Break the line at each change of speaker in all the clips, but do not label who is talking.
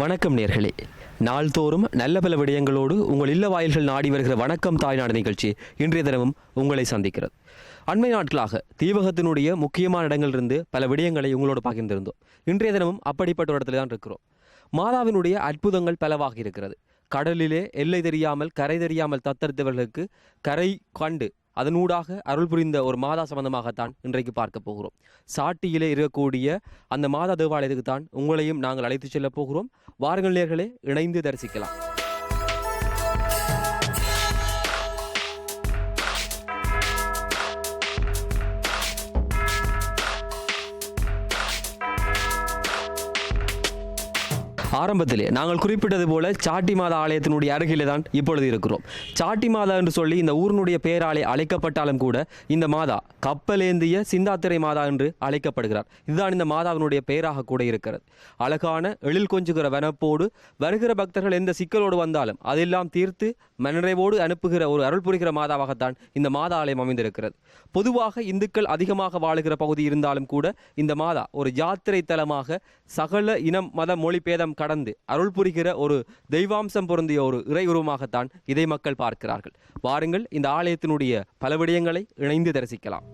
வணக்கம் நேர்களே, நாள்தோறும் நல்ல பல விடயங்களோடு உங்கள் இல்ல வாயில்கள் நாடி வருகிற வணக்கம் தாய்நாடு நிகழ்ச்சி இன்றைய தினமும் உங்களை சந்திக்கிறது. அண்மை நாட்களாக தீவகத்தினுடைய முக்கியமான இடங்களிலிருந்து பல விடயங்களை உங்களோடு பகிர்ந்திருந்தோம். இன்றைய தினமும் அப்படிப்பட்ட ஒரு இடத்துல தான் இருக்கிறோம். மாதாவினுடைய அற்புதங்கள் பலவாக இருக்கிறது. கடலிலே எல்லை தெரியாமல் கரை தெரியாமல் தத்தரித்தவர்களுக்கு கரை கண்டு அதனூடாக அருள் புரிந்த ஒரு மாதா சம்பந்தமாகத்தான் இன்றைக்கு பார்க்க போகிறோம். சாட்டியிலே இருக்கக்கூடிய அந்த மாதா தேவாலயத்துக்கு தான் உங்களையும் நாங்கள் அழைத்து செல்ல போகிறோம். வாருங்கள் நேயர்களே, இணைந்து தரிசிக்கலாம். ஆரம்பத்திலே நாங்கள் குறிப்பிட்டது போல சாட்டி மாதா ஆலயத்தினுடைய அருகிலே தான் இப்பொழுது இருக்கிறோம். சாட்டி மாதா என்று சொல்லி இந்த ஊரினுடைய பெயராலே அழைக்கப்பட்டாலும் கூட இந்த மாதா கப்பலேந்திய சிந்தாத்திரை மாதா என்று அழைக்கப்படுகிறார். இதுதான் இந்த மாதாவினுடைய பெயராக கூட இருக்கிறது. அழகான எழில் கொஞ்சுகிற வனப்போடு வருகிற பக்தர்கள் எந்த சிக்கலோடு வந்தாலும் அதெல்லாம் தீர்த்து மனநிறைவோடு அனுப்புகிற ஒரு அருள் புரிகிற மாதாவாகத்தான் இந்த மாதா ஆலயம் அமைந்திருக்கிறது. பொதுவாக இந்துக்கள் அதிகமாக வாழுகிற பகுதி இருந்தாலும் கூட இந்த மாதா ஒரு யாத்திரை தலமாக சகல இனம் மத மொழி பேதம் கடந்து அருள் புரிகிற ஒரு தெய்வாம்சம் பொருந்திய ஒரு இறை உருவமாகத்தான் இதை மக்கள் பார்க்கிறார்கள். வாருங்கள், இந்த ஆலயத்தினுடைய பல விடயங்களை இணைந்து தரிசிக்கலாம்.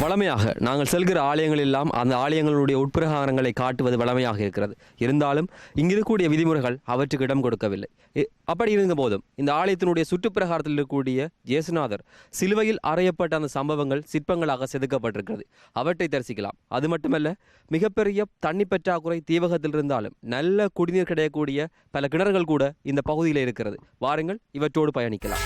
வளமையாக நாங்கள் செல்கிற ஆலயங்கள் எல்லாம் அந்த ஆலயங்களுடைய உட்பிரகாரங்களை காட்டுவது வளமையாக இருக்கிறது. இருந்தாலும் இங்கிருக்கக்கூடிய விதிமுறைகள் அவற்றுக்கு இடம் கொடுக்கவில்லை. அப்படி இருந்த போதும் இந்த ஆலயத்தினுடைய சுற்றுப்பிரகாரத்தில் இருக்கக்கூடிய இயேசுநாதர் சிலுவையில் அறையப்பட்ட அந்த சம்பவங்கள் சிற்பங்களாக செதுக்கப்பட்டிருக்கிறது. அவற்றை தரிசிக்கலாம். அது மட்டுமல்ல, மிகப்பெரிய தண்ணி பற்றாக்குறை தீவகத்தில் இருந்தாலும் நல்ல குடிநீர் கிடைக்கக்கூடிய பல கிணறுகள் கூட இந்த பகுதியில் இருக்கிறது. வாருங்கள், இவற்றோடு பயணிக்கலாம்.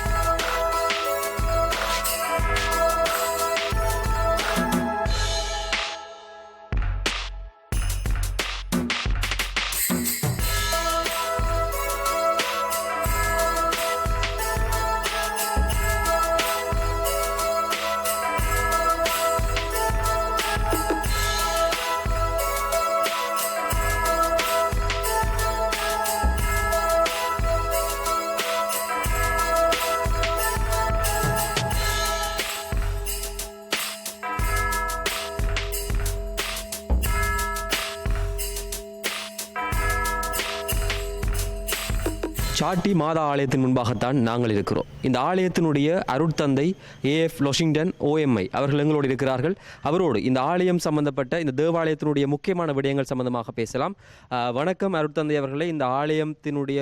சாட்டி மாதா ஆலயத்தின் முன்பாகத்தான் நாங்கள் இருக்கிறோம். இந்த ஆலயத்தினுடைய அருட்தந்தை ஏஎஃப் லொஷிங்டன் OMI அவர்கள் எங்களோடு இருக்கிறார்கள். அவரோடு இந்த ஆலயம் சம்பந்தப்பட்ட இந்த தேவாலயத்தினுடைய முக்கியமான விடயங்கள் சம்பந்தமாக பேசலாம். வணக்கம் அருட்தந்தை அவர்களே, இந்த ஆலயத்தினுடைய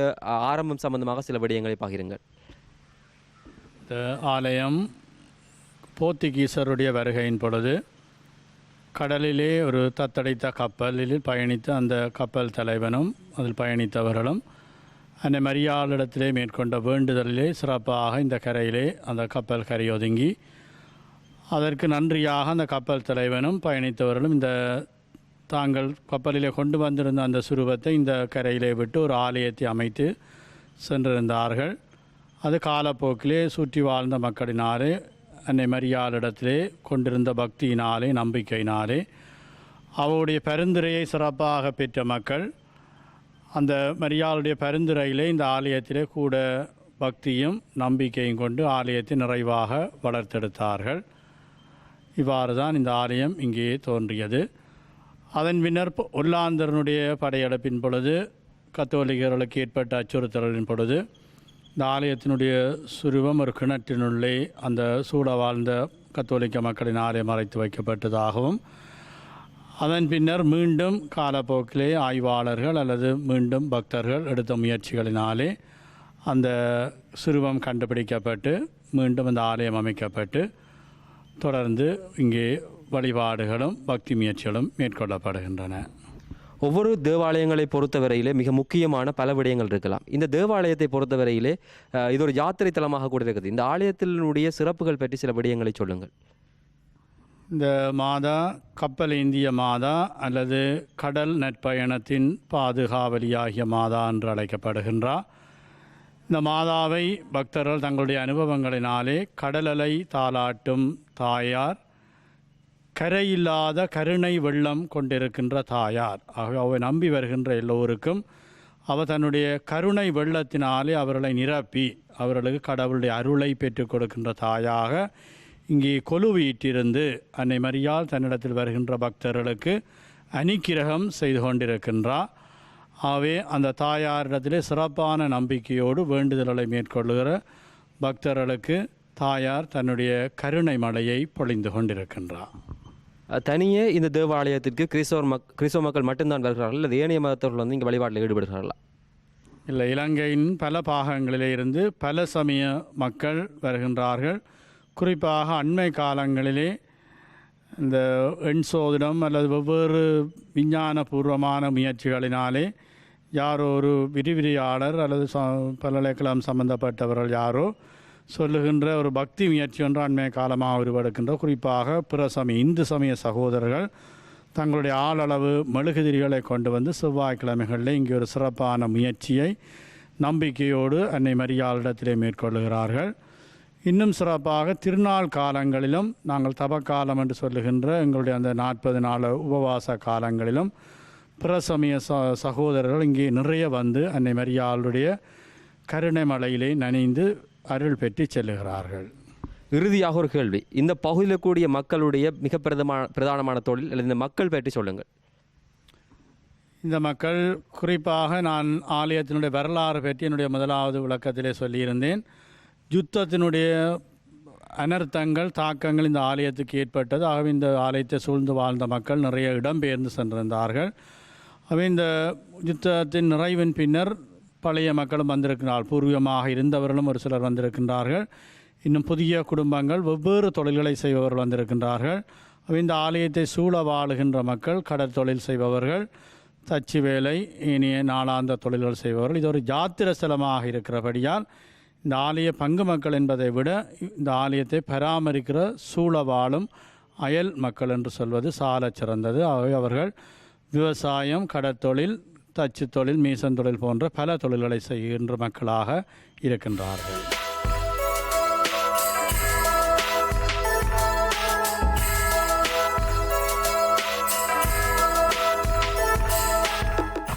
ஆரம்பம் சம்பந்தமாக சில விடயங்களை பகிருங்கள்.
இந்த ஆலயம் போர்த்துகீசருடைய வருகையின் பொழுது கடலிலே ஒரு தத்தடைத்த கப்பலில் பயணித்த அந்த கப்பல் தலைவனும் அதில் பயணித்தவர்களும் அன்னை மரியாளிடத்திலே மேற்கொண்ட வேண்டுதலிலே சிறப்பாக இந்த கரையிலே அந்த கப்பல் கரையொதுங்கி அதற்கு நன்றியாக அந்த கப்பல் தலைவனும் பயணித்தவர்களும் இந்த தாங்கள் கப்பலிலே கொண்டு வந்திருந்த அந்த சுரூபத்தை இந்த கரையிலே விட்டு ஒரு ஆலயத்தை அமைத்து சென்றிருந்தார்கள். அது காலப்போக்கிலே சுற்றி வாழ்ந்த மக்களினாலே அன்னை மரியாளிடத்திலே கொண்டிருந்த பக்தியினாலே நம்பிக்கையினாலே அவருடைய பரிந்துரையை சிறப்பாக பெற்ற மக்கள் அந்த மரியாளுடைய பரிந்துரையிலே இந்த ஆலயத்திலே கூட பக்தியும் நம்பிக்கையும் கொண்டு ஆலயத்தை நிறைவாக வளர்த்தெடுத்தார்கள். இவ்வாறு தான் இந்த ஆலயம் இங்கே தோன்றியது. அதன் பின்னர் ஒல்லாந்தரனுடைய படையெடுப்பின் பொழுது கத்தோலிக்கர்களுக்கு ஏற்பட்ட அச்சுறுத்தலின் பொழுது இந்த ஆலயத்தினுடைய சுரூபம் ஒரு கிணற்றினுள்ளே அந்த சூட வாழ்ந்த கத்தோலிக்க மக்களின் ஆலயம் மறைத்து வைக்கப்பட்டதாகவும் அதன் பின்னர் மீண்டும் காலப்போக்கிலே ஆய்வாளர்கள் அல்லது மீண்டும் பக்தர்கள் எடுத்த முயற்சிகளினாலே அந்த சிறுவம் கண்டுபிடிக்கப்பட்டு மீண்டும் அந்த ஆலயம் அமைக்கப்பட்டு தொடர்ந்து இங்கே வழிபாடுகளும் பக்தி முயற்சிகளும் மேற்கொள்ளப்படுகின்றன.
ஒவ்வொரு தேவாலயங்களை பொறுத்தவரையிலே மிக முக்கியமான பல விடயங்கள் இருக்கலாம். இந்த தேவாலயத்தை பொறுத்தவரையிலே இது ஒரு யாத்திரை தலமாக கூட இருக்குது. இந்த ஆலயத்தினுடைய சிறப்புகள் பற்றி சில விடயங்களை சொல்லுங்கள்.
இந்த மாதா கப்பல் ஏந்திய மாதா அல்லது கடல் நற்பயணத்தின் பாதுகாவலியாகிய மாதா என்று அழைக்கப்படுகின்றார். இந்த மாதாவை பக்தர்கள் தங்களுடைய அனுபவங்களினாலே கடலலை தாளாட்டும் தாயார், கரையில்லாத கருணை வெள்ளம் கொண்டிருக்கின்ற தாயார். ஆகவே அவரை நம்பி வருகின்ற எல்லோருக்கும் அவர் தன்னுடைய கருணை வெள்ளத்தினாலே அவர்களை நிரப்பி அவர்களுக்கு கடவுளுடைய அருளை பெற்றுக் கொடுக்கின்ற தாயாக இங்கே கொலுவீட்டிருந்து அன்னை மரியாள் தன்னிடத்தில் வருகின்ற பக்தர்களுக்கு அனுக்கிரகம் செய்து கொண்டிருக்கின்றார். ஆகவே அந்த தாயாரிடத்திலே சிறப்பான நம்பிக்கையோடு வேண்டுதல்களை மேற்கொள்ளுகிற பக்தர்களுக்கு தாயார் தன்னுடைய கருணை மழையை பொழிந்து கொண்டிருக்கின்றார்.
தனியே இந்த தேவாலயத்திற்கு கிறிஸ்தவ மக்கள் மட்டும்தான் வருகிறார்கள், இல்லை ஏனைய மதத்தவர்கள் வந்து இங்கே வழிபாட்டில் ஈடுபடுகிறார்களா?
இல்லை, இலங்கையின் பல பாகங்களிலே இருந்து பல சமய மக்கள் வருகின்றார்கள். குறிப்பாக அண்மை காலங்களிலே இந்த எண் சோதனம் அல்லது வெவ்வேறு விஞ்ஞானபூர்வமான முயற்சிகளினாலே யாரோ ஒரு விரிவிரியாளர் அல்லது பல்கலைக்கழகம் சம்பந்தப்பட்டவர்கள் யாரோ சொல்லுகின்ற ஒரு பக்தி முயற்சி ஒன்று அண்மை காலமாக உருவெடுக்கின்ற குறிப்பாக பிற இந்து சமய சகோதரர்கள் தங்களுடைய ஆளளவு மெழுகுதிரிகளை கொண்டு வந்து செவ்வாய்க்கிழமைகளில் இங்கே ஒரு சிறப்பான முயற்சியை நம்பிக்கையோடு அன்னை மரியாளிடத்திலே மேற்கொள்ளுகிறார்கள். இன்னும் சிறப்பாக திருநாள் காலங்களிலும் நாங்கள் தபக்காலம் என்று சொல்லுகின்ற எங்களுடைய அந்த 40 நாள் உபவாச காலங்களிலும் பிற சமய சகோதரர்கள் இங்கே நிறைய வந்து அன்னை மரியாளுடைய கருணை மலையிலே நனைந்து அருள் பெற்று செல்லுகிறார்கள்.
இறுதியாக ஒரு கேள்வி, இந்த பகுதியில் கூடிய மக்களுடைய மிக பிரதானமான தொழில் அல்லது இந்த மக்கள் பற்றி சொல்லுங்கள்.
இந்த மக்கள் குறிப்பாக நான் ஆலயத்தினுடைய வரலாறு பற்றி என்னுடைய முதலாவது விளக்கத்திலே சொல்லியிருந்தேன். யுத்தத்தினுடைய அனர்த்தங்கள் தாக்கங்கள் இந்த ஆலயத்துக்கு ஏற்பட்டது. ஆகவே இந்த ஆலயத்தை சூழ்ந்து வாழ்ந்த மக்கள் நிறைய இடம்பெயர்ந்து சென்றிருந்தார்கள். ஆகவே இந்த யுத்தத்தின் நிறைவின் பின்னர் பழைய மக்களும் வந்திருக்கிறார்கள். பூர்வீகமாக இருந்தவர்களும் ஒரு சிலர் வந்திருக்கின்றார்கள். இன்னும் புதிய குடும்பங்கள் வெவ்வேறு தொழில்களை செய்பவர்கள் வந்திருக்கின்றார்கள். இந்த ஆலயத்தை சூழ வாழுகின்ற மக்கள் கடற்தொழில் செய்பவர்கள், தச்சு வேலை, இனிய நாளாந்த தொழில்கள் செய்பவர்கள். இது ஒரு யாத்திரை ஸ்தலமாக இருக்கிறபடியால் இந்த ஆலய பங்கு மக்கள் என்பதை விட இந்த ஆலயத்தை பராமரிக்கிற சூழ வாழும் அயல் மக்கள் என்று சொல்வது சால சிறந்தது. ஆகவே அவர்கள் விவசாயம், கடற்தொழில், தச்சு தொழில், மீசன் தொழில் போன்ற பல தொழில்களை செய்கின்ற மக்களாக இருக்கின்றார்கள்.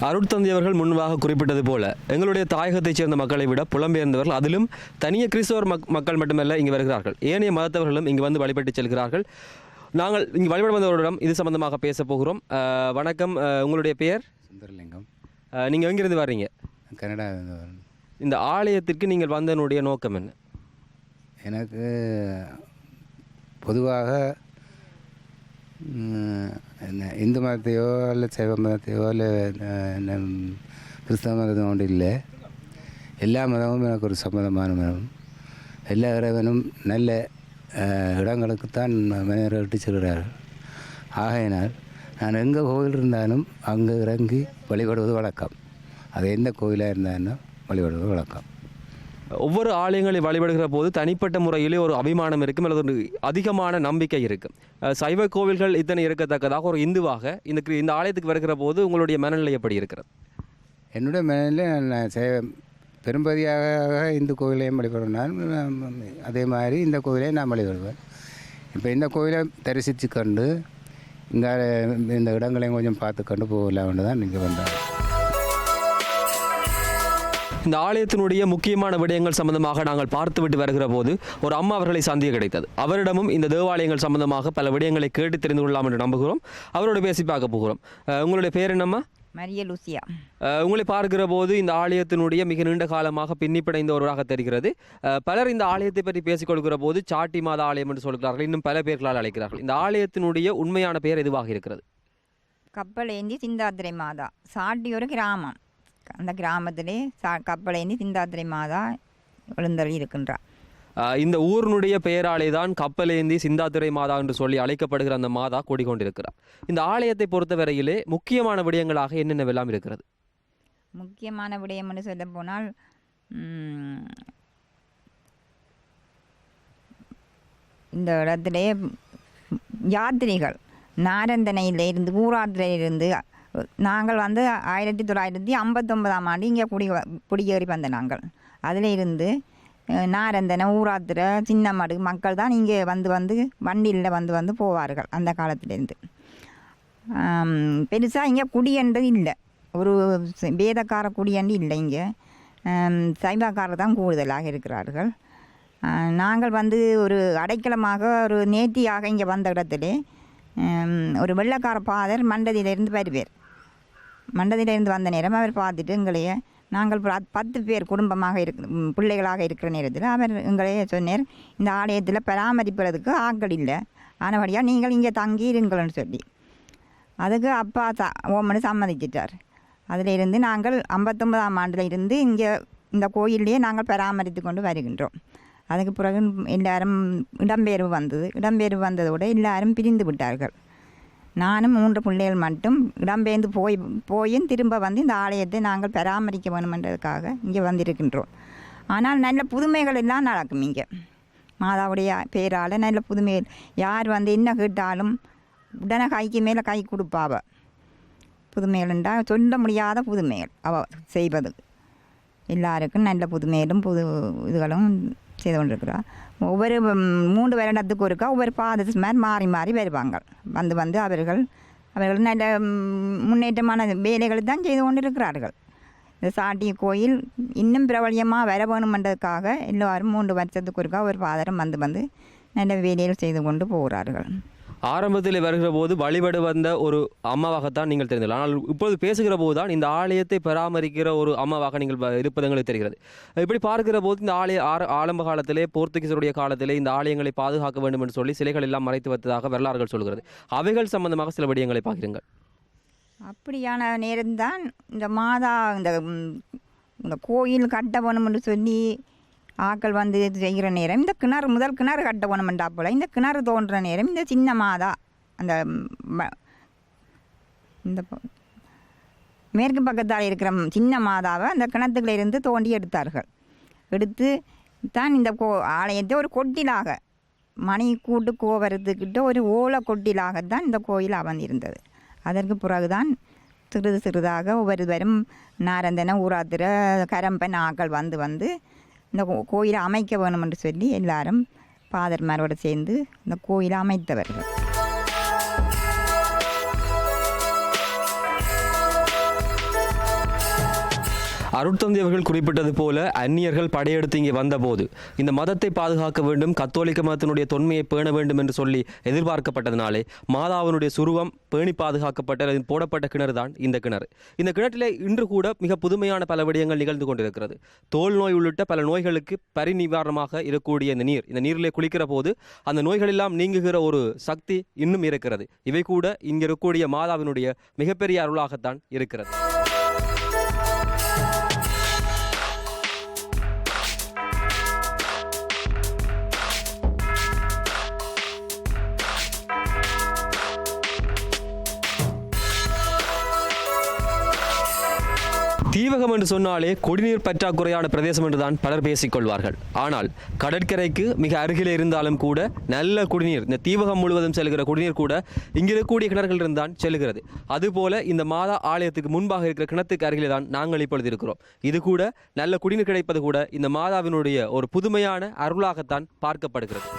அருட்தந்தை அவர்கள் முன்பாக குறிப்பிட்டது போல எங்களுடைய தாயகத்தைச் சேர்ந்த மக்களை விட புலம்பெயர்ந்தவர்கள், அதிலும் தனிய கிறிஸ்தவர் மக்கள் மட்டுமல்ல இங்கு வருகிறார்கள், ஏனைய மதத்தவர்களும் இங்கு வந்து வழிபட்டு செல்கிறார்கள். நாங்கள் இங்கு வழிபட வந்தவரிடம் இது சம்பந்தமாக பேச போகிறோம். வணக்கம், உங்களுடைய பெயர்?
சுந்தரலிங்கம்.
நீங்கள் எங்கிருந்து வர்றீங்க?
கனடா.
இந்த ஆலயத்திற்கு நீங்கள் வந்தனுடைய நோக்கம் என்ன?
எனக்கு பொதுவாக இந்து மதத்தையோ இல்லை சைவ மதத்தையோ இல்லை கிறிஸ்தவ மதம் ஒன்று இல்லை. எல்லா மதமும் எனக்கு ஒரு சம்மதமான மதம். எல்லா இறைவனும் நல்ல இடங்களுக்குத்தான் மனிதர்கள் இட்டு செல்கிறார்கள். ஆகையினால் நான் எங்கே கோவில் இருந்தாலும் அங்கே இறங்கி வழிபடுவது வழக்கம். அது எந்த கோவிலாக இருந்தாலும் வழிபடுவது வழக்கம்.
ஒவ்வொரு ஆலயங்களை வழிபடுகிற போது தனிப்பட்ட முறையிலே ஒரு அபிமானம் இருக்கும், அல்லது ஒரு அதிகமான நம்பிக்கை இருக்கும். சைவ கோவில்கள் இத்தனை இருக்கத்தக்கதாக ஒரு இந்துவாக இந்த ஆலயத்துக்கு வருகிற போது உங்களுடைய மனநிலை எப்படி இருக்கிறது?
என்னுடைய மனநிலை நான் பெரும்பதியாக இந்து கோவிலையும் வழிபடுவேன். அதே மாதிரி இந்த கோவிலையும் நான் வழிபடுவேன். இப்போ இந்த கோவிலை தரிசித்து கொண்டு இந்த இடங்களையும் கொஞ்சம் பார்த்துக்கொண்டு போகலாம்னு தான் நீங்கள் வந்தாங்க.
இந்த ஆலயத்தினுடைய முக்கியமான விடயங்கள் சம்பந்தமாக நாங்கள் பார்த்துவிட்டு வருகிற போது ஒரு அம்மா அவர்களை சந்திக்க கிடைத்தது. அவரிடமும் இந்த தேவாலயங்கள் சம்பந்தமாக பல விடயங்களை கேட்டு தெரிந்து கொள்ளலாம் என்று நம்புகிறோம். அவரோட பேசி பார்க்க போகிறோம். உங்களுடைய பேர் என்னம்மா?
மரிய லூசியா.
உங்களை பார்க்கிற போது இந்த ஆலயத்தினுடைய மிக நீண்ட காலமாக பின்னிப்படைந்த ஒருவராக தெரிகிறது. பலர் இந்த ஆலயத்தை பற்றி பேசிக் கொள்கிற போது சாட்டி மாதா ஆலயம் என்று சொல்கிறார்கள், இன்னும் பல பேர்களால் அழைக்கிறார்கள். இந்த ஆலயத்தினுடைய உண்மையான பெயர் எதுவாக இருக்கிறது?
கப்பல் ஏந்தி சிந்தாத்திரை மாதா. சாட்டி ஒரு கிராமம். அந்த கிராமத்திலே கப்பலேந்தி சிந்தாத்திரை மாதா எழுந்தருளி இருக்கின்றார்.
இந்த ஊரினுடைய பெயராலே தான் கப்பலேந்தி சிந்தாத்திரை மாதா என்று சொல்லி அழைக்கப்படுகிற அந்த மாதா கூடிக்கொண்டிருக்கிறார். இந்த ஆலயத்தை பொறுத்தவரையிலே முக்கியமான விடயங்களாக என்னென்னவெல்லாம் இருக்கிறது?
முக்கியமான விடயம் என்று சொல்ல போனால் இந்த இடத்திலே யாத்திரிகள் நாரந்தனையிலிருந்து ஊராத்திரையிலிருந்து நாங்கள் வந்து 1959ஆம் ஆண்டு இங்கே குடியேறி வந்த நாங்கள். அதில் இருந்து நாரந்தனை ஊராத்திரை சின்னமடு மக்கள் தான் இங்கே வந்து வண்டியில் வந்து போவார்கள். அந்த காலத்திலேருந்து பெருசாக இங்கே குடியன்றது இல்லை, ஒரு வேதக்கார குடியன்று இல்லை. இங்கே சைவக்காரர் தான் கூடுதலாக இருக்கிறார்கள். நாங்கள் வந்து ஒரு அடைக்கலமாக ஒரு நேர்த்தியாக இங்கே வந்த இடத்துல ஒரு வெள்ளக்கார பாதர் மண்டதியிலிருந்து வருவார். மண்டதியிலிருந்து வந்த நேரம் அவர் பார்த்துட்டு எங்களையே, நாங்கள் 10 பேர் குடும்பமாக பிள்ளைகளாக இருக்கிற நேரத்தில் அவர் எங்களையே சொன்னார், இந்த ஆலயத்தில் பராமரிப்பதற்கு ஆட்கள் இல்லை, ஆனபடியாக நீங்கள் இங்கே தங்கி இருங்கள்னு சொல்லி. அதுக்கு அப்பா ஓமனு சம்மதிச்சிட்டார். அதில் இருந்து நாங்கள் 59ஆம் ஆண்டில் இருந்து இங்கே இந்த கோயிலையே நாங்கள் பராமரித்து கொண்டு வருகின்றோம். அதுக்கு பிறகு எல்லாரும் இடம்பெயர்வு வந்ததோடு எல்லாரும் பிரிந்து விட்டார்கள். நானும் 3 பிள்ளைகள் மட்டும் இடம்பெயர்ந்து போயும் திரும்ப வந்து இந்த ஆலயத்தை நாங்கள் பராமரிக்க வேணுமென்றதுக்காக இங்கே வந்திருக்கின்றோம். ஆனால் நல்ல புதுமைகள் எல்லாம் நடக்கும் இங்கே. மாதாவுடைய பேரால் நல்ல புதுமைகள், யார் வந்து என்ன கேட்டாலும் உடனே கைக்கு மேலே கை கொடுப்பாவ. புதுமைகள் என்றால் சொல்ல முடியாத புதுமைகள் அவள் செய்வது. எல்லாருக்கும் நல்ல புதுமைகளும் இதுகளும் செய்து கொண்டிருக்கிறார். ஒவ்வொரு 3 வருடத்துக்கு ஒருக்கா ஒவ்வொரு பாதஸ்மார் மாறி வருவாங்க. வந்து அவர்கள் நல்ல முன்னேற்றமான வேலைகளை தான் செய்து கொண்டிருக்கிறார்கள். இந்த சாட்டி கோயில் இன்னும் பிரபலியமாக வர வேணுமென்றதுக்காக எல்லோரும் 3 வருஷத்துக்கு ஒருக்கா ஒரு பாதரம் வந்து நல்ல வேலைகள் செய்து கொண்டு போகிறார்கள்.
ஆரம்பத்தில் வருகிற போது வழிபடு வந்த ஒரு அம்மாவாகத்தான் நீங்கள் தெரிந்தீர்கள். ஆனால் இப்போது பேசுகிற போது தான் இந்த ஆலயத்தை பராமரிக்கிற ஒரு அம்மாவாக நீங்கள் இருப்பது எங்களுக்கு தெரிகிறது. இப்படி பார்க்கிற போது இந்த ஆரம்ப காலத்திலே போர்த்துகீசருடைய காலத்திலே இந்த ஆலயங்களை பாதுகாக்க வேண்டும் என்று சொல்லி சிலைகள் எல்லாம் மறைத்து வைத்ததாக வரலாறுகள் சொல்கிறது. அவைகள் சம்பந்தமாக சில விடயங்களை பார்க்கிறீர்கள்.
அப்படியான நேரம்தான் இந்த மாதா இந்த கோயில் கட்ட வேணும் என்று சொல்லி ஆக்கள் வந்து செய்கிற நேரம், இந்த முதல் கிணறு கட்ட வேணுமெண்டா போல் இந்த கிணறு தோன்ற நேரம் இந்த சின்ன மாதா அந்த இந்த மேற்கு பக்கத்தால் இருக்கிற சின்ன மாதாவை அந்த கிணத்துக்குள்ள இருந்து தோண்டி எடுத்து தான் இந்த ஆலயத்தை ஒரு கொட்டிலாக மணி கூட்டு கோவரத்துக்கிட்ட ஒரு ஓலை கொட்டிலாகத்தான் இந்த கோயில் அமர்ந்திருந்தது. அதற்கு பிறகுதான் சிறிதாக ஒவ்வொருவரும் நாரந்தனை ஊராத்திர கரம்பன் ஆக்கள் வந்து இந்த கோயிலை அமைக்க வேணும் என்று சொல்லி எல்லாரும் பாதர்மாரோடு சேர்ந்து இந்த கோயிலை அமைத்தவர்கள்.
அருட்தந்தை அவர்கள் குறிப்பிட்டது போல அந்நியர்கள் படையெடுத்து இங்கே வந்தபோது இந்த மதத்தை பாதுகாக்க வேண்டும், கத்தோலிக்க மதத்தினுடைய தொன்மையை பேண வேண்டும் என்று சொல்லி எதிர்பார்க்கப்பட்டதினாலே மாதாவினுடைய சுருவம் பேணி பாதுகாக்கப்பட்ட போடப்பட்ட கிணறு தான் இந்த கிணறு. இந்த கிணற்றிலே இன்று கூட மிக புதுமையான பல விடயங்கள் நிகழ்ந்து கொண்டிருக்கிறது. தோல் நோய் உள்ளிட்ட பல நோய்களுக்கு பரிநிவாரணமாக இருக்கக்கூடிய இந்த நீரிலே குளிக்கிற போது அந்த நோய்கள் எல்லாம் நீங்குகிற ஒரு சக்தி இன்னும் இருக்கிறது. இவை கூட இங்கே இருக்கக்கூடிய மாதாவினுடைய மிகப்பெரிய அருளாகத்தான் இருக்கிறது. தீவகம் என்று சொன்னாலே குடிநீர் பற்றாக்குறையான பிரதேசம் என்றுதான் பலர் பேசிக்கொள்வார்கள். ஆனால் கடற்கரைக்கு மிக அருகிலே இருந்தாலும் கூட நல்ல குடிநீர், இந்த தீவகம் முழுவதும் செல்கிற குடிநீர் கூட இங்கே இருக்கக்கூடிய கிணறுகள் இருந்தான் செல்கிறது. அதுபோல இந்த மாதா ஆலயத்துக்கு முன்பாக இருக்கிற கிணத்துக்கு அருகிலே தான் நாங்கள் இப்பொழுது இருக்கிறோம். இது கூட நல்ல குடிநீர் கிடைப்பது கூட இந்த மாதாவினுடைய ஒரு புதுமையான அருளாகத்தான் பார்க்கப்படுகிறது.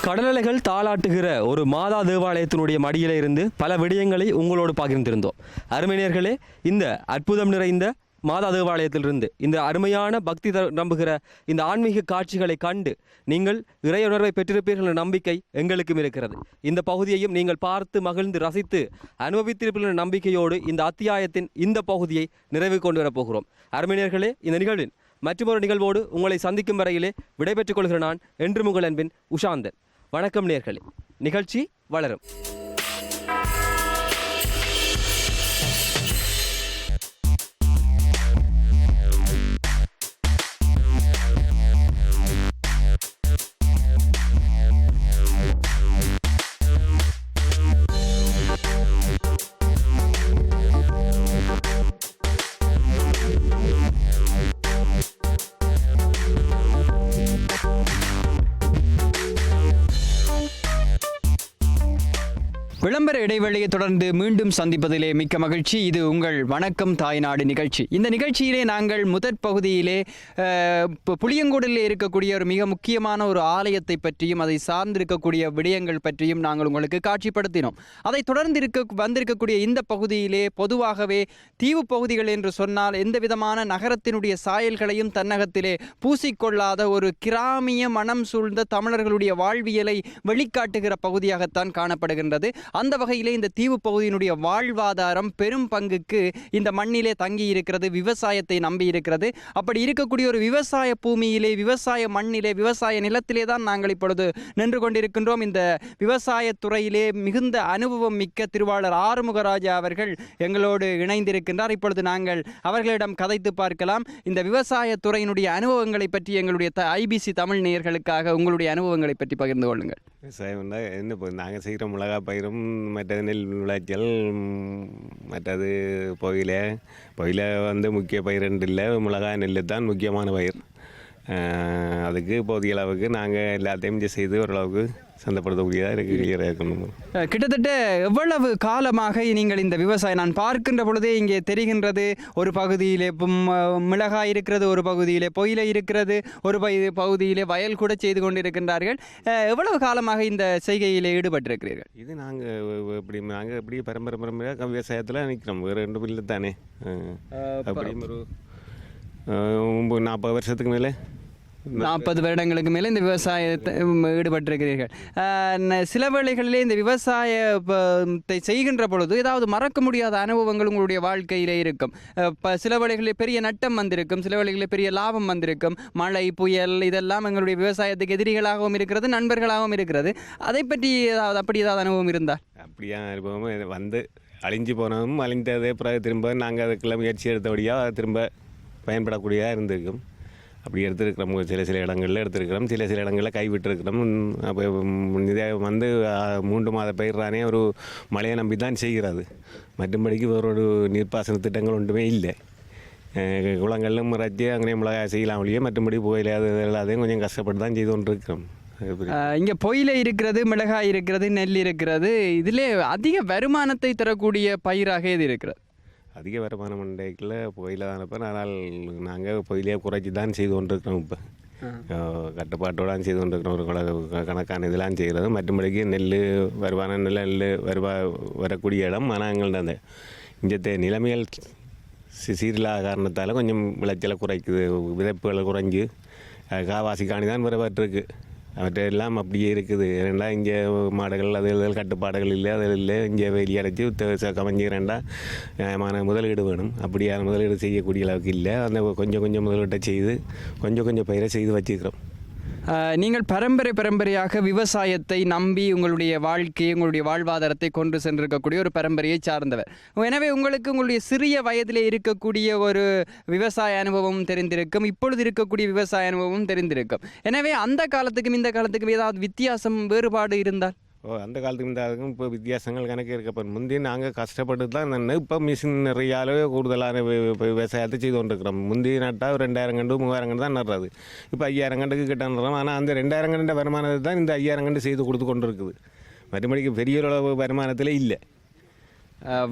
கடலலைகள் தாளாட்டுகிற ஒரு மாதா தேவாலயத்தினுடைய மடியில இருந்து பல விடயங்களை உங்களோடு பகிர்ந்திருந்தோம். அருமையினர்களே, இந்த அற்புதம் நிறைந்த மாதா தேவாலயத்திலிருந்து இந்த அருமையான பக்தி நம்புகிற இந்த ஆன்மீக காட்சிகளை கண்டு நீங்கள் இறையுணர்வை பெற்றிருப்பீர்கள் என்ற நம்பிக்கை எங்களுக்கும் இருக்கிறது. இந்த பகுதியையும் நீங்கள் பார்த்து மகிழ்ந்து ரசித்து அனுபவித்திருப்பீர்கள் என்ற நம்பிக்கையோடு இந்த அத்தியாயத்தின் இந்த பகுதியை நிறைவு கொண்டு வரப்போகிறோம். அருமையினர்களே, இந்த நிகழ்வின் மற்றொரு நிகழ்வோடு உங்களை சந்திக்கும் வரையிலே விடைபெற்றுக் கொள்கிற நான் என்று உங்கள் அன்பின் உஷாந்தன். வணக்கம் நேயர்களே, நிகழ்ச்சி வளரும்.
விளம்பர இடைவெளியை தொடர்ந்து மீண்டும் சந்திப்பதிலே மிக்க மகிழ்ச்சி. இது உங்கள் வணக்கம் தாய்நாடு நிகழ்ச்சி. இந்த நிகழ்ச்சியிலே நாங்கள் முதற் பகுதியிலே புளியங்கோடிலே இருக்கக்கூடிய ஒரு மிக முக்கியமான ஒரு ஆலயத்தை பற்றியும் அதை சார்ந்திருக்கக்கூடிய விடயங்கள் பற்றியும் நாங்கள் உங்களுக்கு காட்சிப்படுத்தினோம். அதை தொடர்ந்து வந்திருக்கக்கூடிய இந்த பகுதியிலே பொதுவாகவே தீவு பகுதிகள் என்று சொன்னால் எந்த விதமான நகரத்தினுடைய சாயல்களையும் தன்னகத்திலே பூசிக்கொள்ளாத ஒரு கிராமிய மனம் சூழ்ந்த தமிழர்களுடைய வாழ்வியலை வெளிக்காட்டுகிற பகுதியாகத்தான் காணப்படுகின்றது. அந்த வகையிலே இந்த தீவு பகுதியினுடைய வாழ்வாதாரம் பெரும் பங்குக்கு இந்த மண்ணிலே தங்கி இருக்கிறது, விவசாயத்தை நம்பி இருக்கிறது. அப்படி இருக்கக்கூடிய ஒரு விவசாய பூமியிலே, விவசாய மண்ணிலே, விவசாய நிலத்திலே தான் நாங்கள் இப்பொழுது நின்று கொண்டிருக்கின்றோம். இந்த விவசாய துறையிலே மிகுந்த அனுபவம் மிக்க திருவாளர் ஆறுமுகராஜா அவர்கள் எங்களோடு இணைந்திருக்கின்றார். இப்பொழுது நாங்கள் அவர்களிடம் கதைத்து பார்க்கலாம். இந்த விவசாய துறையினுடைய அனுபவங்களை பற்றி எங்களுடைய ஐபிசி தமிழ் நேயர்களுக்காக உங்களுடைய அனுபவங்களை பற்றி பகிர்ந்து கொள்ளுங்கள்.
விவசாயம் தான் என்ன இப்போ நாங்கள் செய்கிற மிளகா பயிரும் மற்றது நெல் விளைச்சல் மற்றது புகையில வந்து முக்கிய பயிர் ரெண்டு இல்லை, மிளகா நெல் தான் முக்கியமான பயிர். அதுக்கு போதிய அளவுக்கு நாங்கள் எல்லாத்தையும் செய்து ஓரளவுக்கு சந்தைப்படுத்தக்கூடியதாக கிளியராக இருக்கணும்.
கிட்டத்தட்ட எவ்வளவு காலமாக நீங்கள் இந்த விவசாயம், நான் பார்க்கின்ற பொழுதே இங்கே தெரிகின்றது, ஒரு பகுதியிலே மிளகாய் இருக்கிறது, ஒரு பகுதியிலே பொயிலை இருக்கிறது, ஒரு பகுதியிலே வயல் கூட செய்து கொண்டிருக்கின்றார்கள். எவ்வளவு காலமாக இந்த செய்கையிலே ஈடுபட்டிருக்கிறீர்கள்?
இது நாங்கள் எப்படி பரம்பரையாக விவசாயத்தில் நிற்கிறோம், வேறு ரெண்டு இல்லை தானே. அப்படி ஒரு 40 வருஷத்துக்கு மேலே,
40 வருடங்களுக்கு மேலே இந்த விவசாயத்தை ஈடுபட்டிருக்கிறீர்கள். சில வேளைகளிலே இந்த விவசாயத்தை செய்கின்ற பொழுது ஏதாவது மறக்க முடியாத அனுபவங்கள் உங்களுடைய வாழ்க்கையிலே இருக்கும். சில வேளைகளில் பெரிய நட்டம் வந்திருக்கும், சில வேளைகளில் பெரிய லாபம் வந்திருக்கும். மழை, புயல் இதெல்லாம் எங்களுடைய விவசாயத்துக்கு எதிரிகளாகவும் இருக்கிறது, நண்பர்களாகவும் இருக்கிறது. அதை பற்றி அப்படி ஏதாவது அனுபவம் இருந்தால்?
அப்படியா அனுபவம் வந்து அழிஞ்சு போனதும் அழிந்ததே பிறகு திரும்ப நாங்கள் அதுக்குள்ள முயற்சி எடுத்தபடியாக திரும்ப பயன்படக்கூடியதாக இருந்திருக்கும். அப்படி எடுத்துருக்கிறோம், சில இடங்களில் எடுத்துருக்கிறோம், சில இடங்களில் கைவிட்டிருக்கிறோம். அப்போ இதை வந்து 3 மாத பயிர் தானே, ஒரு மழையை நம்பி தான் செய்கிறது. மற்றபடிக்கு வேறொரு நீர்ப்பாசன திட்டங்கள் ஒன்றுமே இல்லை. குளங்களிலும் முறைச்சி அங்கேயே மிளகாய் செய்யலாம் ஒழிய மற்றபடி புகையிலாது எல்லாத்தையும் கொஞ்சம் கஷ்டப்பட்டு தான் செய்து கொண்டு இருக்கிறோம்.
இங்கே பொயிலை இருக்கிறது, மிளகாய் இருக்கிறது, நெல் இருக்கிறது. இதிலே அதிக வருமானத்தை தரக்கூடிய பயிராக இது இருக்கிறது.
அதிக வருமானம் மண்டைக்கில் புகையில தான் இருப்பேன். ஆனால் நாங்கள் புகையிலே குறைச்சி தான் செய்து கொண்டிருக்கிறோம். இப்போ கட்டுப்பாட்டோடு தான் செய்து கொண்டிருக்கிறோம். ஒரு கணக்கான இதெல்லாம் செய்கிறது. மற்றபடிக்கு நெல் வரக்கூடிய இடம். ஆனால் எங்கள்ட்ட அந்த இஞ்சத்தை நிலைமைகள் சீரில்லாத காரணத்தால் கொஞ்சம் விளைச்சலை குறைக்குது, விதைப்புகளை குறைஞ்சி காவாசி காணி தான் வரப்பட்டிருக்கு. அவற்றெல்லாம் அப்படியே இருக்குது. ஏன்னா இங்கே மாடுகள் அது கட்டுப்பாடுகள் இல்லை, அதில் இல்லை. இங்கே வெளியே அடைச்சி கவஞ்சிக்கிறேன்டா நியாயமான முதலீடு வேணும். அப்படியான முதலீடு செய்யக்கூடிய அளவுக்கு இல்லை. அந்த கொஞ்சம் முதலீட்டை செய்து கொஞ்சம் பயிரை செய்து வச்சுக்கிறோம்.
நீங்கள் பரம்பரையாக விவசாயத்தை நம்பி உங்களுடைய வாழ்க்கையை, உங்களுடைய வாழ்வாதாரத்தை கொண்டு சென்றிருக்கக்கூடிய ஒரு பரம்பரையை சார்ந்தவர். எனவே உங்களுக்கு உங்களுடைய சிறிய வயதிலே இருக்கக்கூடிய ஒரு விவசாய அனுபவம் தெரிந்திருக்கும், இப்பொழுது இருக்கக்கூடிய விவசாய அனுபவம் தெரிந்திருக்கும். எனவே அந்த காலத்துக்கும் இந்த காலத்துக்கும் ஏதாவது வித்தியாசம், வேறுபாடு இருந்தால்?
அந்த காலத்துக்கு இந்த அதுக்கும் இப்போ வித்தியாசங்கள் கணக்கு இருக்கப்போ முந்தைய நாங்கள் கஷ்டப்பட்டு தான் இப்போ மிஷினரியாலே கூடுதலான விவசாயத்தை செய்து கொண்டிருக்கிறோம். முந்தைய நட்டால் 2000 கண்டு 3000 கண்டு தான் நடுறது. இப்போ 5000 கண்டுக்கு கிட்ட நடுறோம். ஆனால் அந்த 2000 கண்டு வருமானத்தை தான் இந்த 5000 கண்டு செய்து கொடுத்து கொண்டு இருக்குது. மற்றபடிக்கு பெரிய அளவு வருமானத்தில் இல்லை.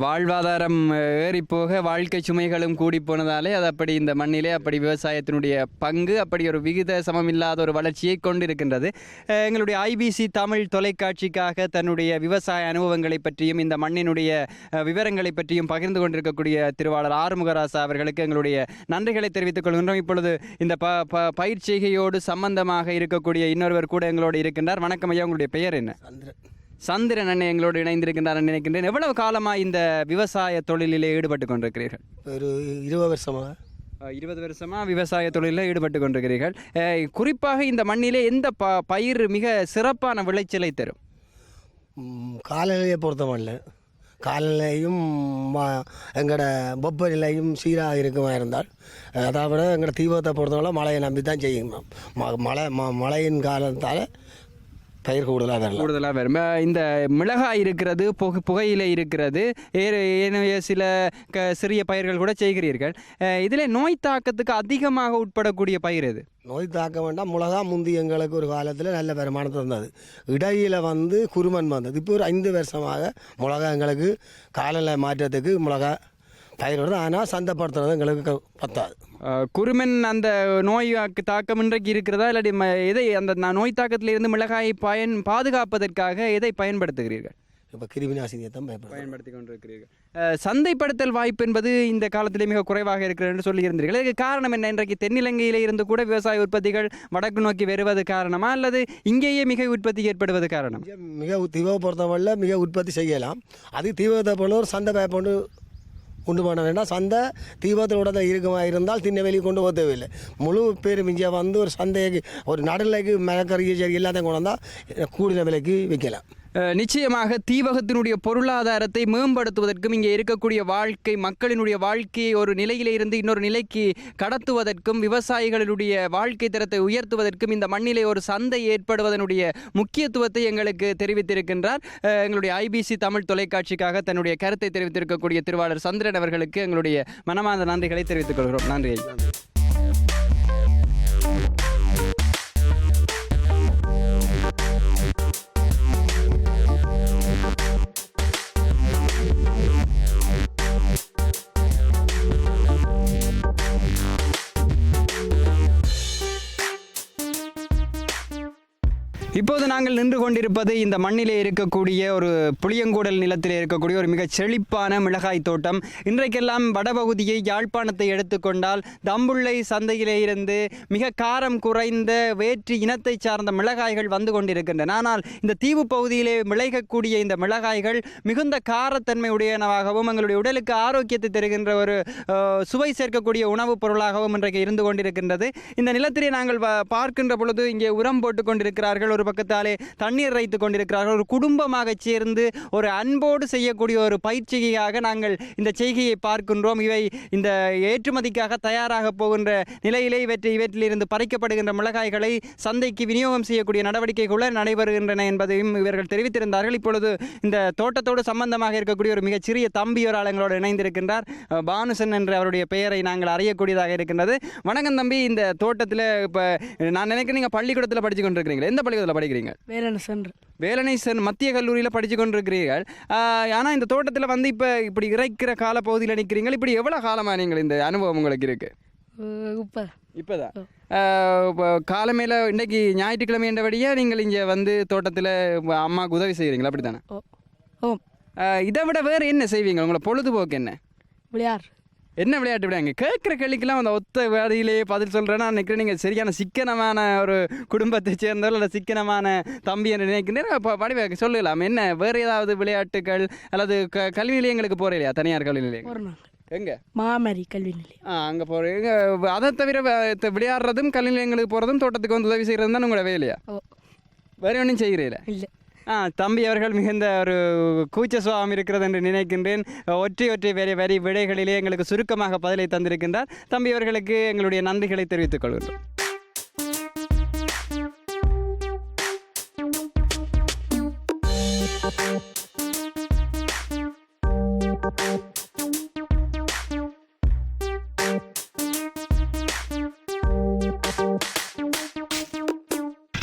வாழ்வாதாரம் ஏறிப்போக வாழ்க்கை சுமைகளும் கூடி போனதாலே அது அப்படி இந்த மண்ணிலே அப்படி விவசாயத்தினுடைய பங்கு அப்படி ஒரு விகித சமமில்லாத ஒரு வளர்ச்சியை கொண்டிருக்கின்றது. எங்களுடைய ஐபிசி தமிழ் தொலைக்காட்சிக்காக தன்னுடைய விவசாய அனுபவங்களை பற்றியும் இந்த மண்ணினுடைய விவரங்களை பற்றியும் பகிர்ந்து கொண்டிருக்கக்கூடிய திருவாளர் ஆறுமுகராசா அவர்களுக்கு எங்களுடைய நன்றிகளை தெரிவித்துக் கொள்கின்றோம். இப்பொழுது இந்த பயிற்சிகையோடு சம்பந்தமாக இருக்கக்கூடிய இன்னொருவர் கூட எங்களோடு இருக்கின்றார். வணக்கம் ஐயா, உங்களுடைய பெயர் என்ன? சந்திரன் அண்ணன் எங்களோடு இணைந்திருக்கின்றார் நினைக்கின்றேன். எவ்வளவு காலமாக இந்த விவசாய தொழிலிலே ஈடுபட்டு கொண்டிருக்கிறீர்கள்?
ஒரு 20 வருஷமாக.
20 வருஷமாக விவசாய தொழிலில் ஈடுபட்டு கொண்டிருக்கிறீர்கள். குறிப்பாக இந்த மண்ணிலே எந்த பயிர் மிக சிறப்பான விளைச்சலை தரும்?
காலநிலையை பொறுத்தமல்ல, காலநிலையும் எங்களோட வெப்பநிலையும் சீராக இருக்குமா இருந்தால், அதை விட எங்களோட தீவிரத்தை பொறுத்தவரை மழையை நம்பி தான் செய்யணும். மழையின் காலத்தால் பயிர் கூடுதலாக வரலாம்.
கூடுதலாக வரும். இந்த மிளகாய் இருக்கிறது, புகையிலை இருக்கிறது, ஏனைய சில சிறிய பயிர்கள் கூட செய்கிறீர்கள். இதில் நோய் தாக்கத்துக்கு அதிகமாக உட்படக்கூடிய பயிர் இது.
நோய் தாக்க வேண்டாம். மிளகா முந்தி எங்களுக்கு ஒரு காலத்தில் நல்ல வருமானத்தை தந்தது. இடையில் வந்து குருமன் வந்தது. இப்போ ஒரு 5 வருஷமாக மிளகா எங்களுக்கு காலநிலை மாற்றத்துக்கு மிளகா பயிர் வருது. ஆனால் சந்தைப்படுத்துறது எங்களுக்கு பத்தாது.
குருமன் அந்த நோய் தாக்கம் இன்றைக்கு இருக்கிறதா, இல்லாட்டி எதை அந்த நோய் தாக்கத்திலிருந்து மிளகாயை பாதுகாப்பதற்காக எதை பயன்படுத்துகிறீர்கள்?
இப்போ கிருமிநாசினியை தான்
பயன்படுத்தி கொண்டிருக்கிறீர்கள். சந்தைப்படுத்தல் வாய்ப்பு என்பது இந்த காலத்திலே மிக குறைவாக இருக்கிறது என்று சொல்லியிருந்தீர்கள். இதுக்கு காரணம் என்ன? இன்றைக்கு தென்னிலங்கையிலே இருந்து கூட விவசாய உற்பத்திகள் வடக்கு நோக்கி வருவது காரணமா, அல்லது இங்கேயே மிக உற்பத்தி ஏற்படுவது காரணம்?
மிக தீவிர பொறுத்தவரையில் மிக உற்பத்தி செய்யலாம். அது தீவிரத்தை போல ஒரு சந்தை பயப்பொண்டு கொண்டு போன வேண்டாம். சந்தை தீபத்தோட தான் இருக்குமா இருந்தால் தின்ன வெளியே கொண்டு போக தேவையில்லை. முழு பேர் மிஞ்சிய வந்து ஒரு சந்தைக்கு ஒரு நடுநிலைக்கு மிளகறி சரி எல்லாத்தையும் கொண்டு வந்தால் கூடின விலைக்கு விற்கலாம்.
நிச்சயமாக தீவகத்தினுடைய பொருளாதாரத்தை மேம்படுத்துவதற்கும் இங்கே இருக்கக்கூடிய மக்களினுடைய வாழ்க்கையை ஒரு நிலையிலே இருந்து இன்னொரு நிலைக்கு கடத்துவதற்கும் விவசாயிகளுடைய வாழ்க்கை தரத்தை உயர்த்துவதற்கும் இந்த மண்ணிலே ஒரு சந்தை ஏற்படுவதனுடைய முக்கியத்துவத்தை எங்களுக்கு தெரிவித்திருக்கின்றார். எங்களுடைய ஐபிசி தமிழ் தொலைக்காட்சிக்காக தன்னுடைய கருத்தை தெரிவித்திருக்கக்கூடிய திருவாளர் சந்திரன் அவர்களுக்கு எங்களுடைய மனமார்ந்த நன்றிகளை தெரிவித்துக் கொள்கிறோம். நன்றி. இப்போது நாங்கள் நின்று கொண்டிருப்பது இந்த மண்ணிலே இருக்கக்கூடிய ஒரு புளியங்கூடல் நிலத்திலே இருக்கக்கூடிய ஒரு மிகச் செழிப்பான மிளகாய் தோட்டம். இன்றைக்கெல்லாம் வடபகுதியை யாழ்ப்பாணத்தை எடுத்துக்கொண்டால் தம்புள்ளை சந்தையிலே இருந்து மிக காரம் குறைந்த வேற்று இனத்தை சார்ந்த மிளகாய்கள் வந்து கொண்டிருக்கின்றன. ஆனால் இந்த தீவு பகுதியிலே விளையக்கூடிய இந்த மிளகாய்கள் மிகுந்த காரத்தன்மை உடையனவாகவும் எங்களுடைய உடலுக்கு ஆரோக்கியத்தை தருகின்ற ஒரு சுவை சேர்க்கக்கூடிய உணவுப் பொருளாகவும் இன்றைக்கு இருந்து கொண்டிருக்கின்றது. இந்த நிலத்திலே நாங்கள் பார்க்கின்ற பொழுது இங்கே உரம் போட்டு கொண்டிருக்கிறார்கள், ஒரு பக்கத்தாலே தண்ணீர் வைத்து கொண்டிருக்கிறார்கள். ஒரு குடும்பமாக சேர்ந்து ஒரு அன்போடு செய்யக்கூடிய ஒரு பயிற்சியாக நாங்கள் இந்த செய்கையை பார்க்கின்றோம். இவை இந்த ஏற்றுமதிக்காக தயாராக போகின்ற நிலையிலே இவற்றிலிருந்து பறிக்கப்படுகின்ற மிளகாய்களை சந்தைக்கு விநியோகம் செய்யக்கூடிய நடவடிக்கைகள் நடைபெறுகின்றன என்பதையும் இவர்கள் தெரிவித்திருந்தார்கள். இப்பொழுது இந்த தோட்டத்தோடு சம்பந்தமாக இருக்கக்கூடிய ஒரு மிகச்சிறிய தம்பி ஒரு ஆளுங்களோடு இணைந்திருக்கின்றார். பானுசன் என்ற அவருடைய பெயரை நாங்கள் அறியக்கூடியதாக இருக்கின்றது. வணக்கம் தம்பி. இந்த தோட்டத்தில் இப்போ நான் நினைக்கிறேன் நீங்கள் பள்ளிக்கூடத்தில் படித்து கொண்டிருக்கிறீங்களா? எந்த பள்ளிக்கூடத்தில் படிக்கிறீங்க? வேலனைசன் மத்திய கல்லூரியில் படித்து கொண்டிருக்கிறீர்கள். ஆனால் இந்த தோட்டத்தில் வந்து இப்போ இப்படி இறைக்கிற கால பகுதியில் நிற்கிறீங்க. இப்படி எவ்வளோ காலமாக நீங்கள் இந்த அனுபவம் உங்களுக்கு இருக்கு? இப்போதான் காலமேல இன்றைக்கு ஞாயிற்றுக்கிழமை என்றபடியே நீங்கள் இங்கே வந்து தோட்டத்தில் அம்மாவுக்கு உதவி செய்கிறீங்களா? அப்படி தானே? இதை விட வேறு என்ன செய்வீங்க? உங்களை பொழுதுபோக்கு என்ன? என்ன விளையாட்டு விளையாங்க? கேட்குற கேள்விக்கெல்லாம் அந்த ஒத்த வேலையிலேயே பதில் சொல்கிறேன்னா நினைக்கிறேன் நீங்கள் சரியான சிக்கனமான ஒரு குடும்பத்தை சேர்ந்தவர்கள் அல்லது சிக்கனமான தம்பி என்று நினைக்கிறேன். படிவாக்க சொல்லலாம். என்ன வேறு ஏதாவது விளையாட்டுகள் அல்லது கல்வி நிலையங்களுக்கு போகிற இல்லையா? தனியார் கல்வி நிலையம் எங்கே?
மாமரி கல்வி நிலையம்.
அங்கே போகிறீங்க. அதை தவிர விளையாடுறதும் கல்வி நிலையங்களுக்கு போகிறதும் தோட்டத்துக்கு வந்து உதவி செய்கிறது தான் உங்களோட வேலையா? வேறு ஒன்றும் செய்கிறீங்களா?
இல்லை.
தம்பி அவர்கள் மிகுந்த ஒரு கூச்ச சுவாபம் இருக்கிறது என்று நினைக்கின்றேன். ஒற்றை வரி விடைகளிலே எங்களுக்கு சுருக்கமாக பதிலை தந்திருக்கின்றார். தம்பி அவர்களுக்கு எங்களுடைய நன்றிகளை தெரிவித்துக் கொள்கின்றோம்.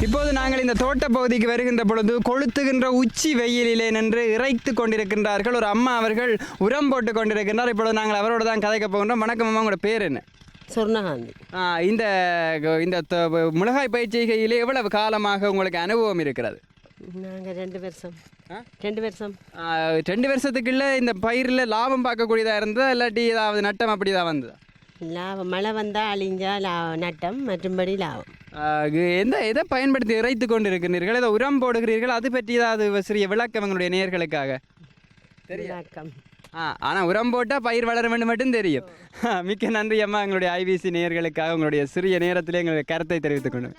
இப்போது நாங்கள் இந்த தோட்ட பகுதிக்கு வருகின்ற பொழுது கொளுத்துகின்ற உச்சி வெயிலிலே நின்று இறைத்து கொண்டிருக்கின்றார்கள். ஒரு அம்மா அவர்கள் உரம் போட்டு கொண்டிருக்கின்றார். இப்பொழுது நாங்கள் அவரோடு தான் கதைக்க போகின்றோம். வணக்கம் அம்மா, உங்களோட பேர் என்ன?
சொர்ணகாந்தி.
இந்த மிளகாய் பயிர் செய்கையிலே எவ்வளவு காலமாக உங்களுக்கு அனுபவம் இருக்கிறது?
நாங்கள் 2 வருஷம்.
2 வருஷத்துக்குள்ள இந்த பயிரில் லாபம் பார்க்கக்கூடியதாக இருந்ததா, இல்லாட்டி ஏதாவது நட்டம் அப்படி தான் வந்ததா?
லாபம் மழை வந்தால் அழிஞ்சா நட்டம், மற்றும்படி லாபம்.
எதை பயன்படுத்தி இறைத்து கொண்டு இருக்கிறீர்கள்? ஏதோ உரம் போடுகிறீர்கள், அது பற்றி ஏதாவது சிறிய விளக்கம் எங்களுடைய நேயர்களுக்காக?
விளக்கம்
ஆனால் உரம் போட்டால் பயிர் வளர வேண்டும் மட்டும் தெரியும். மிக்க நன்றி அம்மா, எங்களுடைய ஐபிசி நேயர்களுக்காக உங்களுடைய சிறிய நேரத்திலே எங்களுடைய கருத்தை தெரிவித்துக் கொண்டு.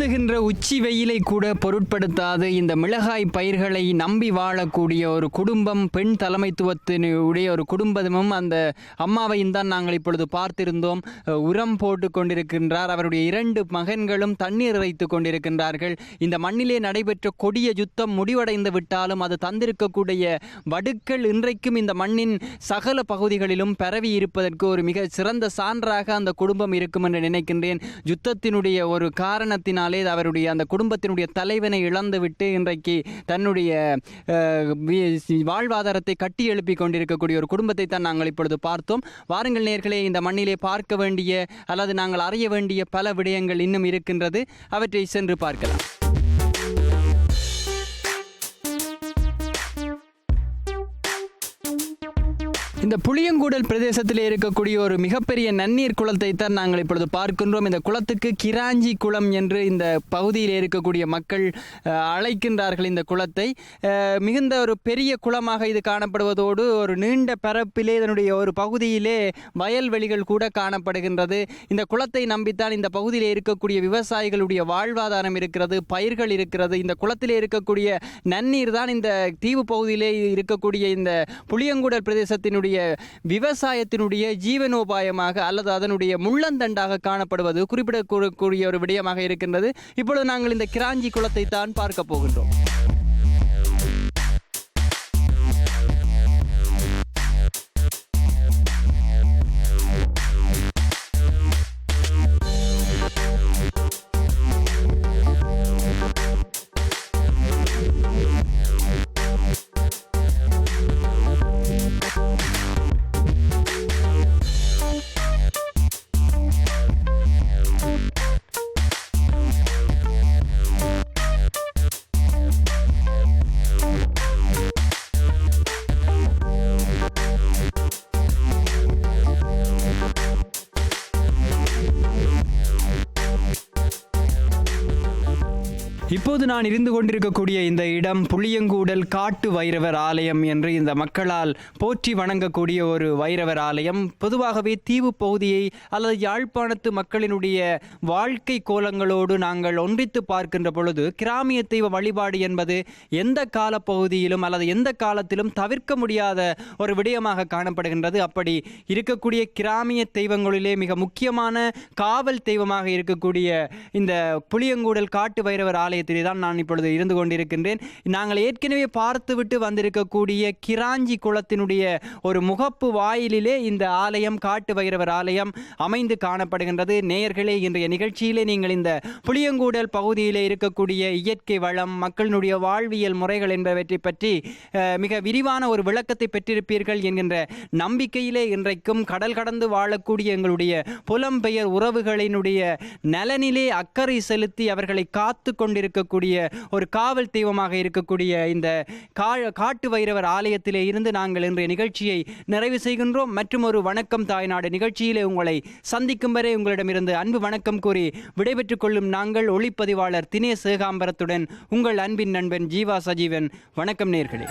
கொளுத்துகின்ற உச்சி வெயிலை கூட பொருட்படுத்தாது இந்த மிளகாய் பயிர்களை நம்பி வாழக்கூடிய ஒரு குடும்பம், பெண் தலைமைத்துவத்தினுடைய ஒரு குடும்பமும் அந்த அம்மாவையும் தான் நாங்கள் இப்பொழுது பார்த்திருந்தோம். உரம் போட்டு கொண்டிருக்கின்றார். அவருடைய 2 மகன்களும் தண்ணீர் இறைத்து கொண்டிருக்கின்றார்கள். இந்த மண்ணிலே நடைபெற்ற கொடிய யுத்தம் முடிவடைந்து விட்டாலும் அது தந்திருக்கக்கூடிய வடுக்கள் இன்றைக்கும் இந்த மண்ணின் சகல பகுதிகளிலும் பரவி இருப்பதற்கு ஒரு மிக சிறந்த சான்றாக அந்த குடும்பம் இருக்கும் என்று நினைக்கின்றேன். யுத்தத்தினுடைய ஒரு காரணத்தினாலே அவருடைய அந்த குடும்பத்தினுடைய தலைவனை இழந்துவிட்டு இன்றைக்கு தன்னுடைய வாழ்வாதாரத்தை கட்டி எழுப்பி கொண்டிருக்கக்கூடிய ஒரு குடும்பத்தை தான் நாங்கள் இப்பொழுது பார்த்தோம். வாருங்கள் நேயர்களே, இந்த மண்ணிலே பார்க்க வேண்டிய அல்லது நாங்கள் அறிய வேண்டிய பல விடயங்கள் இன்னும் இருக்கின்றது. அவற்றை சென்று பார்க்கலாம். இந்த புளியங்கூடல் பிரதேசத்தில் இருக்கக்கூடிய ஒரு மிகப்பெரிய நன்னீர் குளத்தை தான் நாங்கள் இப்பொழுது பார்க்கின்றோம். இந்த குளத்துக்கு கிராஞ்சி குளம் என்று இந்த பகுதியில் இருக்கக்கூடிய மக்கள் அழைக்கின்றார்கள். இந்த குளத்தை மிகுந்த ஒரு பெரிய குளமாக இது காணப்படுவதோடு ஒரு நீண்ட பரப்பிலே இதனுடைய ஒரு பகுதியிலே வயல்வெளிகள் கூட காணப்படுகின்றது. இந்த குளத்தை நம்பித்தான் இந்த பகுதியில் இருக்கக்கூடிய விவசாயிகளுடைய வாழ்வாதாரம் இருக்கிறது, பயிர்கள் இருக்கிறது. இந்த குளத்திலே இருக்கக்கூடிய நன்னீர் தான் இந்த தீவு பகுதியிலே இருக்கக்கூடிய இந்த புளியங்கூடல் பிரதேசத்தினுடைய விவசாயத்தினுடைய ஜீவனோபாயமாக அல்லது அதனுடைய முள்ளந்தண்டாக காணப்படுவது குறிப்பிடக்கூடிய ஒரு விடயமாக இருக்கின்றது. இப்பொழுது நாங்கள் இந்த கிராஞ்சி குளத்தை தான் பார்க்க போகின்றோம். இப்போது நான் இருந்து கொண்டிருக்கக்கூடிய இந்த இடம் புளியங்கூடல் காட்டு வைரவர் ஆலயம் என்று இந்த மக்களால் போற்றி வணங்கக்கூடிய ஒரு வைரவர் ஆலயம். பொதுவாகவே தீவு பகுதியை அல்லது யாழ்ப்பாணத்து மக்களினுடைய வாழ்க்கை கோலங்களோடு நாங்கள் ஒன்றித்து பார்க்கின்ற பொழுது கிராமிய தெய்வ வழிபாடு என்பது எந்த காலப்பகுதியிலும் அல்லது எந்த காலத்திலும் தவிர்க்க முடியாத ஒரு விடயமாக காணப்படுகின்றது. அப்படி இருக்கக்கூடிய கிராமிய தெய்வங்களிலே மிக முக்கியமான காவல் தெய்வமாக இருக்கக்கூடிய இந்த புளியங்கூடல் காட்டு வைரவர் ஆலயம் தான் நான் இப்பொழுது இருந்து கொண்டிருக்கின்றேன். நாங்கள் ஏற்கனவே பார்த்துவிட்டு வந்திருக்கக்கூடிய கிராஞ்சி குளத்தினுடைய ஒரு முகப்பு வாயிலிலே இந்த ஆலயம், காட்டு வைரவர் ஆலயம் அமைந்து காணப்படுகின்றது. நேயர்களே, இன்றைய நிகழ்ச்சியிலே நீங்கள் இந்த புளியங்கூடல் பகுதியிலே இருக்கக்கூடிய இயற்கை வளம், மக்களினுடைய வாழ்வியல் முறைகள் என்பவற்றை பற்றி மிக விரிவான ஒரு விளக்கத்தை பெற்றிருப்பீர்கள் என்கின்ற நம்பிக்கையிலே இன்றைக்கும் கடல் கடந்து வாழக்கூடிய எங்களுடைய புலம்பெயர் உறவுகளினுடைய நலனிலே அக்கறை செலுத்தி அவர்களை காத்து கொண்டிருக்கக்கூடிய ஒரு காவல் தெய்வமாக இருக்கக்கூடிய இந்த காட்டு வைரவர் ஆலயத்திலே இருந்து நாங்கள் இன்றைய நிகழ்ச்சியை நிறைவு செய்கின்றோம். மற்றும் ஒரு வணக்கம் தாய்நாடு நிகழ்ச்சியிலே உங்களை சந்திக்கும் வரை உங்களிடமிருந்து அன்பு வணக்கம் கூறி விடைபெற்றுக் கொள்ளும் நாங்கள் ஒளிப்பதிவாளர் தினேஷ் ஏகாம்பரத்துடன் உங்கள் அன்பின் நண்பன் ஜீவா சஜீவன். வணக்கம் நேயர்களே.